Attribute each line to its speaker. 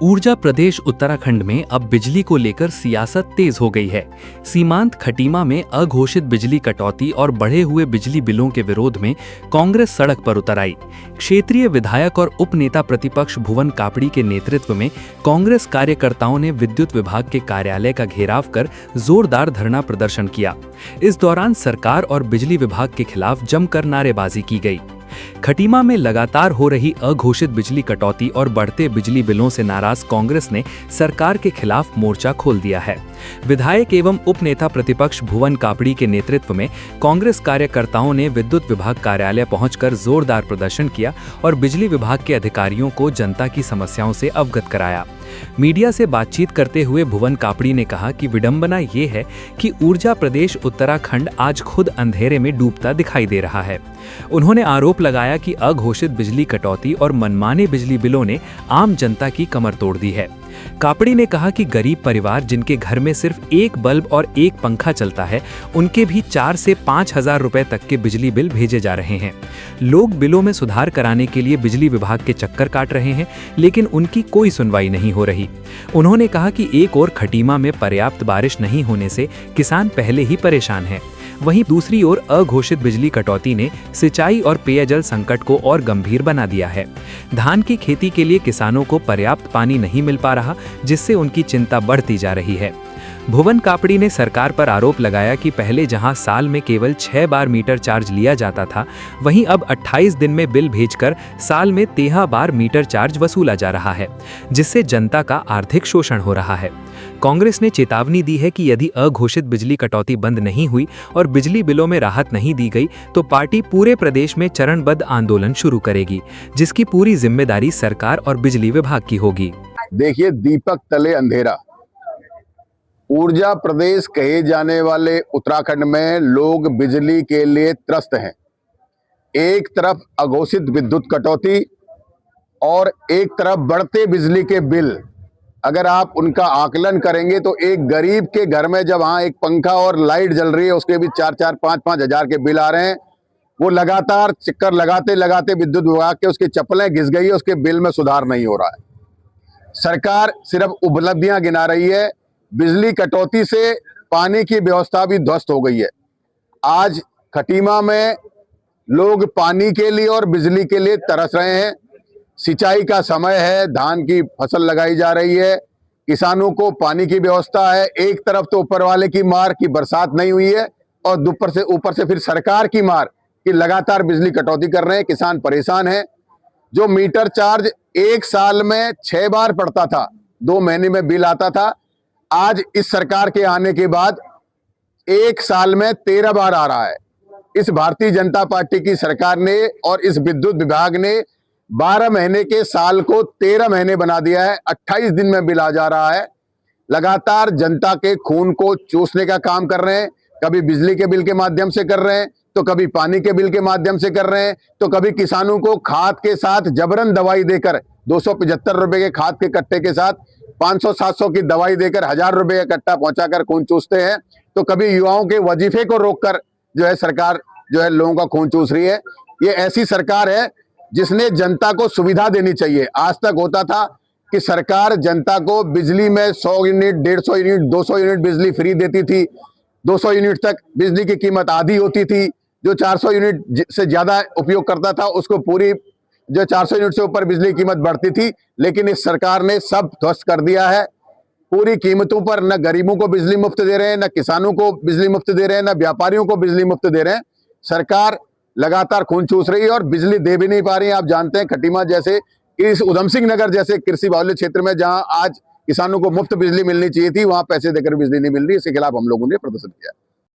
Speaker 1: ऊर्जा प्रदेश उत्तराखंड में अब बिजली को लेकर सियासत तेज हो गई है। सीमांत खटीमा में अघोषित बिजली कटौती और बढ़े हुए बिजली बिलों के विरोध में कांग्रेस सड़क पर उतर आई। क्षेत्रीय विधायक और उप नेता प्रतिपक्ष भुवन कापड़ी के नेतृत्व में कांग्रेस कार्यकर्ताओं ने विद्युत विभाग के कार्यालय का घेराव कर जोरदार धरना प्रदर्शन किया। इस दौरान सरकार और बिजली विभाग के खिलाफ जमकर नारेबाजी की गई। खटीमा में लगातार हो रही अघोषित बिजली कटौती और बढ़ते बिजली बिलों से नाराज कांग्रेस ने सरकार के खिलाफ मोर्चा खोल दिया है। विधायक एवं उप नेता प्रतिपक्ष भुवन कापड़ी के नेतृत्व में कांग्रेस कार्यकर्ताओं ने विद्युत विभाग कार्यालय पहुंचकर जोरदार प्रदर्शन किया और बिजली विभाग के अधिकारियों को जनता की समस्याओं से अवगत कराया। मीडिया से बातचीत करते हुए भुवन कापड़ी ने कहा कि विडंबना ये है कि ऊर्जा प्रदेश उत्तराखंड आज खुद अंधेरे में डूबता दिखाई दे रहा है। उन्होंने आरोप लगाया कि अघोषित बिजली कटौती और मनमाने बिजली बिलों ने आम जनता की कमर तोड़ दी है। कापड़ी ने कहा कि गरीब परिवार जिनके घर में सिर्फ एक बल्ब और एक पंखा चलता है, उनके भी 4 से 5 हजार रुपए तक के बिजली बिल भेजे जा रहे हैं। लोग बिलों में सुधार कराने के लिए बिजली विभाग के चक्कर काट रहे हैं, लेकिन उनकी कोई सुनवाई नहीं हो रही। उन्होंने कहा कि एक ओर खटीमा में पर्याप्त बारिश नहीं होने से किसान पहले ही परेशान है, वहीं दूसरी ओर अघोषित बिजली कटौती ने सिंचाई और पेयजल संकट को और गंभीर बना दिया है। धान की खेती के लिए किसानों को पर्याप्त पानी नहीं मिल पा रहा, जिससे उनकी चिंता बढ़ती जा रही है। भुवन कापड़ी ने सरकार पर आरोप लगाया कि पहले जहां साल में केवल 6 बार मीटर चार्ज लिया जाता था, वहीं अब 28 दिन में बिल भेजकर साल में 13 बार मीटर चार्ज वसूला जा रहा है, जिससे जनता का आर्थिक शोषण हो रहा है। कांग्रेस ने चेतावनी दी है कि यदि अघोषित बिजली कटौती बंद नहीं हुई और बिजली बिलों में राहत नहीं दी गई तो पार्टी पूरे प्रदेश में चरणबद्ध आंदोलन शुरू करेगी, जिसकी पूरी जिम्मेदारी सरकार और बिजली विभाग की होगी।
Speaker 2: देखिए, दीपक तले अंधेरा। ऊर्जा प्रदेश कहे जाने वाले उत्तराखंड में लोग बिजली के लिए त्रस्त हैं। एक तरफ अघोषित विद्युत कटौती और एक तरफ बढ़ते बिजली के बिल। अगर आप उनका आकलन करेंगे तो एक गरीब के घर में जब हाँ एक पंखा और लाइट जल रही है, उसके भी 4-4, 5-5 हजार के बिल आ रहे हैं। वो लगातार चक्कर लगाते लगाते विद्युत विभाग के उसकी चप्पलें घिस गई है, उसके बिल में सुधार नहीं हो रहा है। सरकार सिर्फ उपलब्धियां गिना रही है। बिजली कटौती से पानी की व्यवस्था भी ध्वस्त हो गई है। आज खटीमा में लोग पानी के लिए और बिजली के लिए तरस रहे हैं। सिंचाई का समय है, धान की फसल लगाई जा रही है, किसानों को पानी की व्यवस्था है। एक तरफ तो ऊपर वाले की मार की बरसात नहीं हुई है और ऊपर से फिर सरकार की मार कि लगातार बिजली कटौती कर रहे हैं। किसान परेशान हैं। जो मीटर चार्ज एक साल में 6 बार पड़ता था, 2 महीने में बिल आता था, आज इस सरकार के आने के बाद एक साल में 13 बार आ रहा है। इस भारतीय जनता पार्टी की सरकार ने और इस विद्युत विभाग ने 12 महीने के साल को 13 महीने बना दिया है। 28 दिन में बिल आ जा रहा है। लगातार जनता के खून को चूसने का काम कर रहे हैं। कभी बिजली के बिल के माध्यम से कर रहे हैं, तो कभी पानी के बिल के माध्यम से कर रहे हैं, तो कभी किसानों को खाद के साथ जबरन दवाई देकर 275 रुपए के खाद के कट्टे के साथ 500-700 की दवाई देकर 1000 रुपए का कट्टा पहुंचाकर खून चूसते हैं। तो कभी युवाओं के वजीफे को रोककर जो है सरकार जो है लोगों का खून चूस रही है। ये ऐसी सरकार है जिसने जनता को सुविधा देनी चाहिए। आज तक होता था कि सरकार जनता को बिजली में 100 यूनिट, 150 यूनिट, 200 यूनिट बिजली फ्री देती थी। 200 यूनिट तक बिजली की कीमत आधी होती थी। जो 400 यूनिट से ज्यादा उपयोग करता था उसको पूरी जो 400 यूनिट से ऊपर बिजली की कीमत बढ़ती थी। लेकिन इस सरकार ने सब ध्वस्त कर दिया है। पूरी कीमतों पर न गरीबों को बिजली मुफ्त दे रहे हैं, न किसानों को बिजली मुफ्त दे रहे हैं, न व्यापारियों को बिजली मुफ्त दे रहे हैं। सरकार लगातार खून चूस रही है और बिजली दे भी नहीं पा रही है। आप जानते हैं खटीमा जैसे इस उधम सिंह नगर जैसे कृषि बाहुल्य क्षेत्र में जहां आज किसानों को मुफ्त बिजली मिलनी चाहिए थी, वहां पैसे देकर बिजली नहीं मिल रही। इसके खिलाफ हम लोगों ने प्रदर्शन किया।